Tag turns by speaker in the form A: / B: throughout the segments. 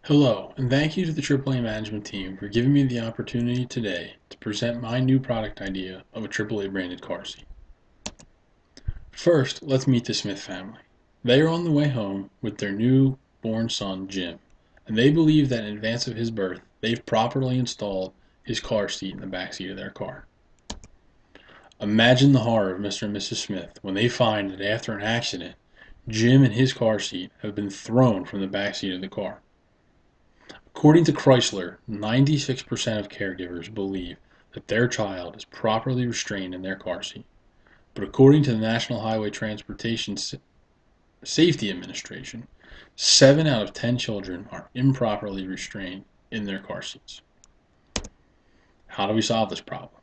A: Hello, and thank you to the AAA management team for giving me the opportunity today to present my new product idea of a AAA branded car seat. First, let's meet the Smith family. They are on the way home with their newborn son, Jim, and they believe that in advance of his birth, they've properly installed his car seat in the back seat of their car. Imagine the horror of Mr. and Mrs. Smith when they find that after an accident, Jim and his car seat have been thrown from the back seat of the car. According to Chrysler, 96% of caregivers believe that their child is properly restrained in their car seat. But according to the National Highway Transportation Safety Administration, 7 out of 10 children are improperly restrained in their car seats. How do we solve this problem?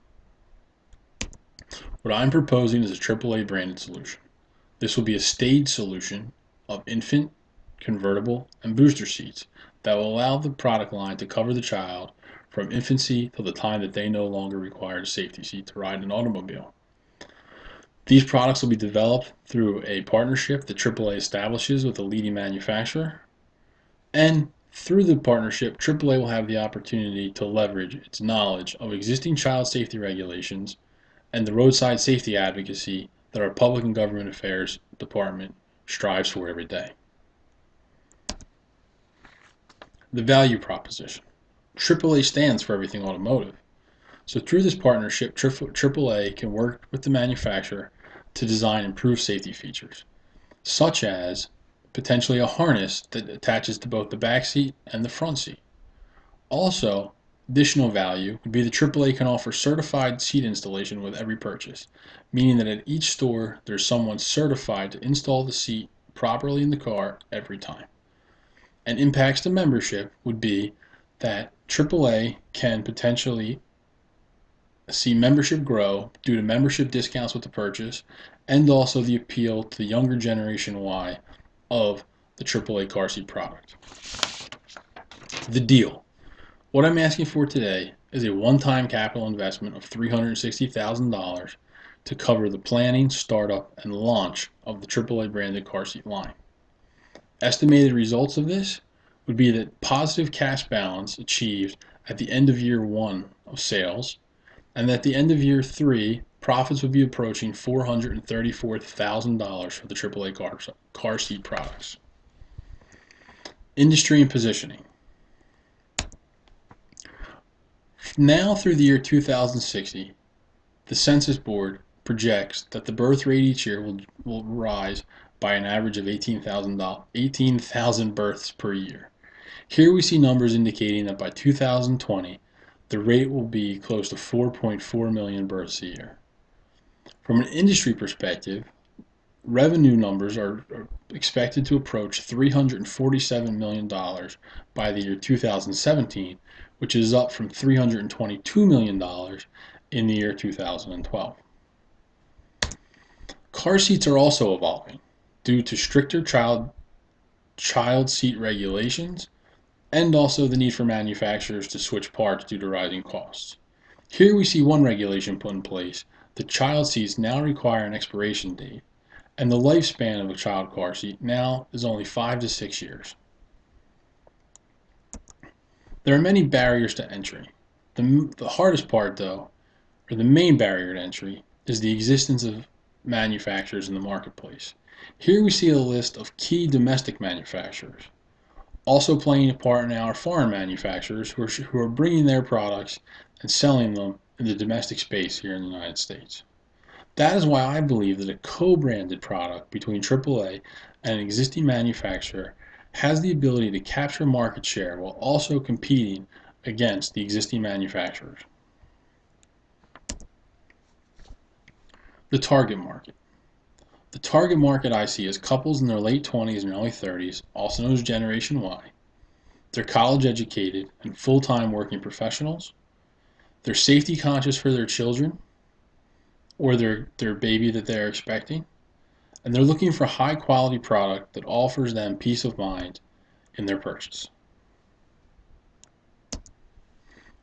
A: What I'm proposing is a AAA branded solution. This will be a staged solution of infant, convertible, and booster seats that will allow the product line to cover the child from infancy till the time that they no longer require a safety seat to ride an automobile. These products will be developed through a partnership that AAA establishes with a leading manufacturer, and through the partnership, AAA will have the opportunity to leverage its knowledge of existing child safety regulations and the roadside safety advocacy that our Public and Government Affairs Department strives for every day. The value proposition. AAA stands for everything automotive. So through this partnership, AAA can work with the manufacturer to design improved safety features, such as potentially a harness that attaches to both the back seat and the front seat. Also, additional value would be that AAA can offer certified seat installation with every purchase, meaning that at each store there's someone certified to install the seat properly in the car every time. And impacts to membership would be that AAA can potentially see membership grow due to membership discounts with the purchase and also the appeal to the younger generation Y of the AAA car seat product. The deal. What I'm asking for today is a one-time capital investment of $360,000 to cover the planning, startup, and launch of the AAA branded car seat line. Estimated results of this would be that positive cash balance achieved at the end of year 1 of sales, and at the end of year 3, profits would be approaching $434,000 for the AAA car seat products. Industry and positioning. Now through the year 2060, the Census Board projects that the birth rate each year will rise by an average of 18,000 births per year. Here we see numbers indicating that by 2020, the rate will be close to 4.4 million births a year. From an industry perspective, revenue numbers are expected to approach $347 million by the year 2017, which is up from $322 million in the year 2012. Car seats are also evolving due to stricter child seat regulations and also the need for manufacturers to switch parts due to rising costs. Here we see one regulation put in place. The child seats now require an expiration date, and the lifespan of a child car seat now is only 5 to 6 years. There are many barriers to entry. The hardest part, though, or the main barrier to entry, is the existence of manufacturers in the marketplace. Here we see a list of key domestic manufacturers. Also playing a part now are foreign manufacturers who are bringing their products and selling them in the domestic space here in the United States. That is why I believe that a co-branded product between AAA and an existing manufacturer has the ability to capture market share while also competing against the existing manufacturers. The target market. The target market I see is couples in their late 20s and early 30s, also known as Generation Y. They're college educated and full-time working professionals. They're safety conscious for their children or their baby that they're expecting. And they're looking for a high quality product that offers them peace of mind in their purchase.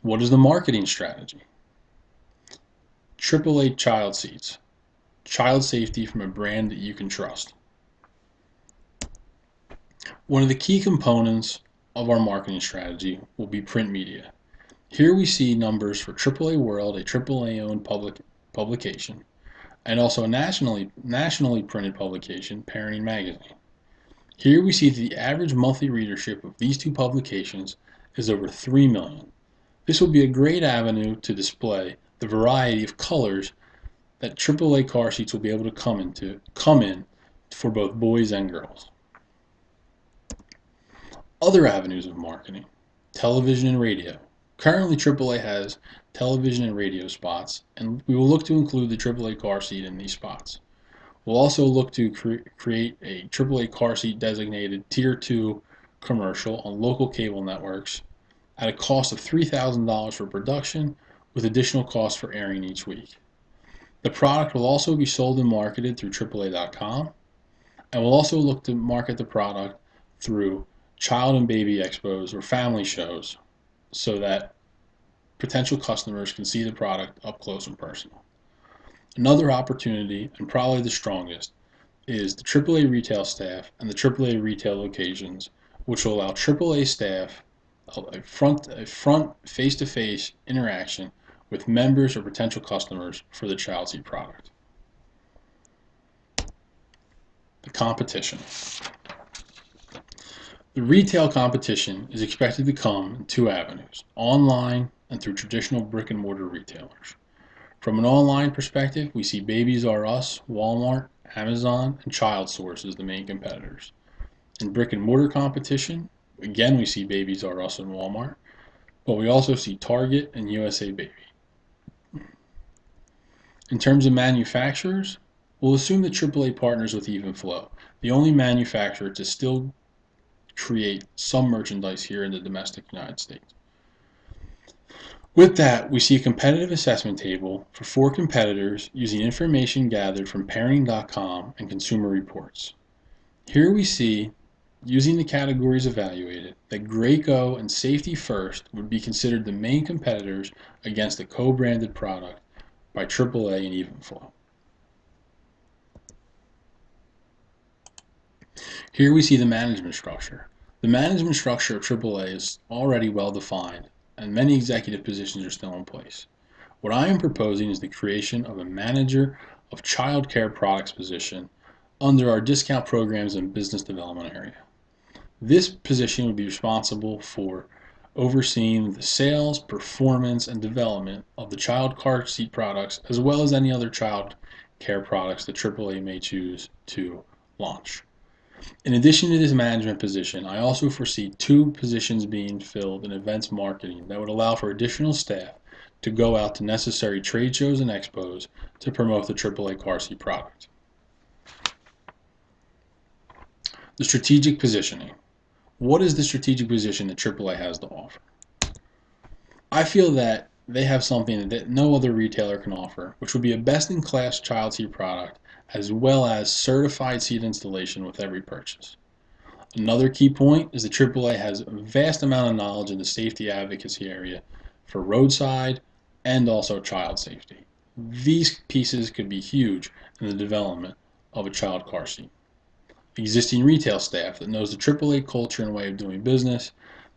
A: What is the marketing strategy? AAA child seats. Child safety from a brand that you can trust. One of the key components of our marketing strategy will be print media. Here we see numbers for AAA World, a AAA owned publication, and also a nationally printed publication, Parenting Magazine. Here we see that the average monthly readership of these two publications is over 3 million. This will be a great avenue to display the variety of colors that AAA car seats will be able to come in for both boys and girls. Other avenues of marketing: television and radio. Currently, AAA has television and radio spots, and we will look to include the AAA car seat in these spots. We'll also look to create a AAA car seat designated Tier 2 commercial on local cable networks at a cost of $3,000 for production, with additional costs for airing each week. The product will also be sold and marketed through AAA.com, and we'll also look to market the product through child and baby expos or family shows so that potential customers can see the product up close and personal. Another opportunity, and probably the strongest, is the AAA retail staff and the AAA retail locations, which will allow AAA staff a front face-to-face interaction with members or potential customers for the child seat product. The competition. The retail competition is expected to come in two avenues: online and through traditional brick and mortar retailers. From an online perspective, we see Babies R Us, Walmart, Amazon, and Child Source as the main competitors. In brick and mortar competition, again we see Babies R Us and Walmart, but we also see Target and USA Baby. In terms of manufacturers, we'll assume that AAA partners with Evenflow, the only manufacturer to still create some merchandise here in the domestic United States. With that, we see a competitive assessment table for 4 competitors using information gathered from parenting.com and Consumer Reports. Here we see, using the categories evaluated, that Graco and Safety First would be considered the main competitors against a co-branded product by AAA and Evenflow. Here we see the management structure. The management structure of AAA is already well defined, and many executive positions are still in place. What I am proposing is the creation of a manager of child care products position under our discount programs and business development area. This position would be responsible for overseeing the sales, performance, and development of the child car seat products, as well as any other child care products that AAA may choose to launch. In addition to this management position, I also foresee 2 positions being filled in events marketing that would allow for additional staff to go out to necessary trade shows and expos to promote the AAA car seat product. The strategic positioning. What is the strategic position that AAA has to offer? I feel that they have something that no other retailer can offer, which would be a best-in-class child seat product as well as certified seat installation with every purchase. Another key point is that AAA has a vast amount of knowledge in the safety advocacy area for roadside and also child safety. These pieces could be huge in the development of a child car seat. Existing retail staff that knows the AAA culture and way of doing business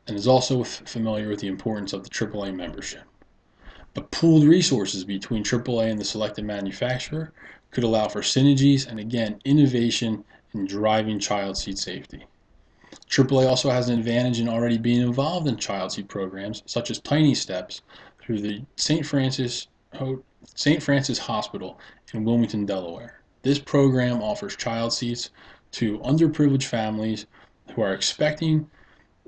A: and is also familiar with the importance of the AAA membership. But pooled resources between AAA and the selected manufacturer could allow for synergies and, again, innovation in driving child seat safety. AAA also has an advantage in already being involved in child seat programs such as Tiny Steps through the St. Francis Hospital in Wilmington, Delaware. This program offers child seats to underprivileged families who are expecting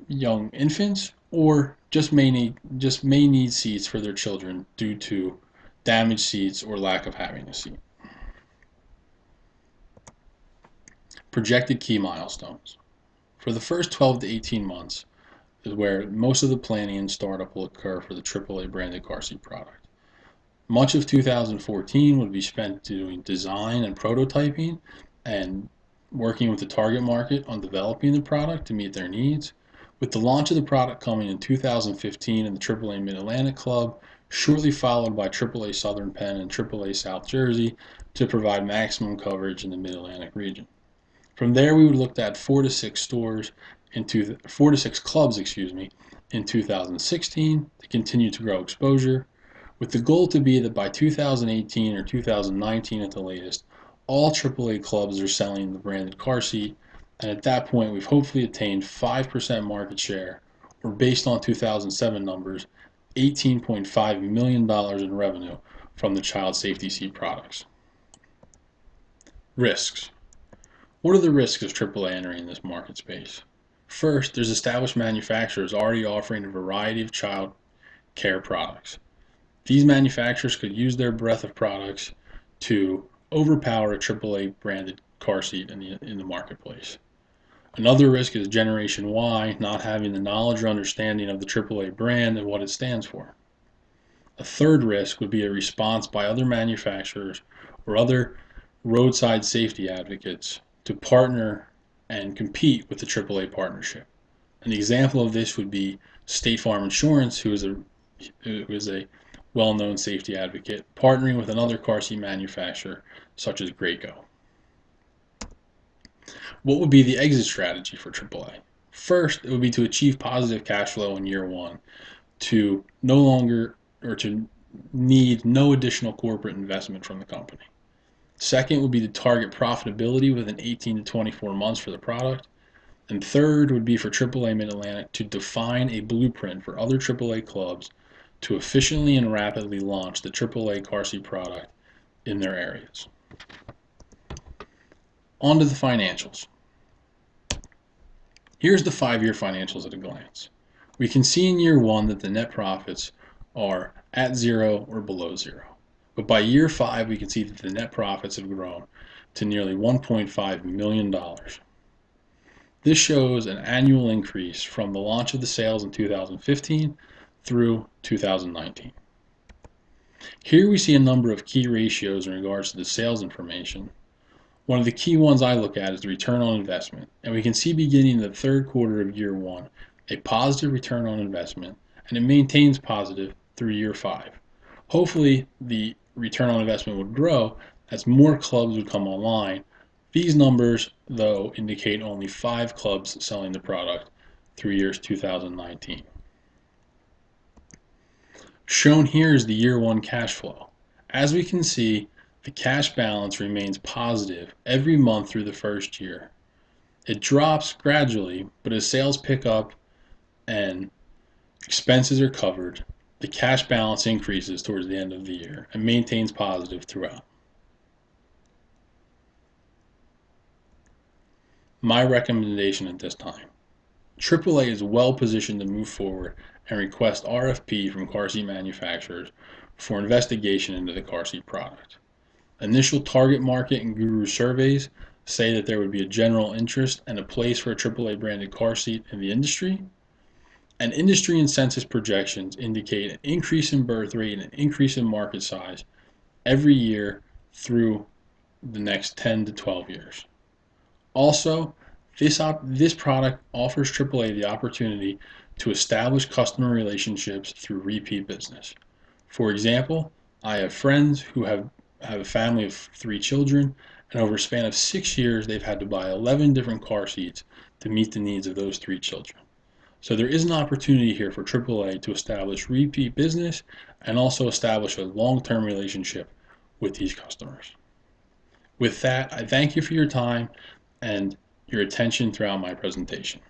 A: young infants or just may need seats for their children due to damaged seats or lack of having a seat. Projected key milestones. For the first 12 to 18 months is where most of the planning and startup will occur for the AAA branded car seat product. Much of 2014 would be spent doing design and prototyping and working with the target market on developing the product to meet their needs, with the launch of the product coming in 2015 in the AAA Mid-Atlantic Club, shortly followed by AAA Southern Penn and AAA South Jersey to provide maximum coverage in the Mid-Atlantic region. From there, we would look to add 4 to 6 stores into 4 to 6 clubs, in 2016 to continue to grow exposure, with the goal to be that by 2018 or 2019 at the latest, all AAA clubs are selling the branded car seat, and at that point we've hopefully attained 5% market share, or based on 2007 numbers, $18.5 million in revenue from the child safety seat products. Risks. What are the risks of AAA entering this market space? First, there's established manufacturers already offering a variety of child care products. These manufacturers could use their breadth of products to overpower a AAA branded car seat in the marketplace. Another risk is Generation Y not having the knowledge or understanding of the AAA brand and what it stands for. A third risk would be a response by other manufacturers or other roadside safety advocates to partner and compete with the AAA partnership. An example of this would be State Farm Insurance, who is a well-known safety advocate, partnering with another car seat manufacturer such as Graco. What would be the exit strategy for AAA? First, it would be to achieve positive cash flow in year one, to need no additional corporate investment from the company. Second would be to target profitability within 18 to 24 months for the product. And third would be for AAA Mid-Atlantic to define a blueprint for other AAA clubs to efficiently and rapidly launch the AAA car seat product in their areas. On to the financials. Here's the 5-year financials at a glance. We can see in year one that the net profits are at zero or below zero. But by year 5, we can see that the net profits have grown to nearly $1.5 million. This shows an annual increase from the launch of the sales in 2015 through 2019. Here we see a number of key ratios in regards to the sales information. One of the key ones I look at is the return on investment, and we can see beginning in the third quarter of year 1 a positive return on investment, and it maintains positive through year 5. Hopefully the return on investment would grow as more clubs would come online. These numbers, though, indicate only 5 clubs selling the product through years 2019. Shown here is the year 1 cash flow. As we can see, the cash balance remains positive every month through the first year. It drops gradually, but as sales pick up and expenses are covered, the cash balance increases towards the end of the year and maintains positive throughout. My recommendation at this time: AAA is well positioned to move forward and request RFP from car seat manufacturers for investigation into the car seat product. Initial target market and guru surveys say that there would be a general interest and a place for a AAA branded car seat in the industry. And industry and census projections indicate an increase in birth rate and an increase in market size every year through the next 10 to 12 years. Also, this product offers AAA the opportunity to establish customer relationships through repeat business. For example, I have friends who have a family of 3 children, and over a span of 6 years they've had to buy 11 different car seats to meet the needs of those 3 children. So there is an opportunity here for AAA to establish repeat business and also establish a long-term relationship with these customers. With that, I thank you for your time and your attention throughout my presentation.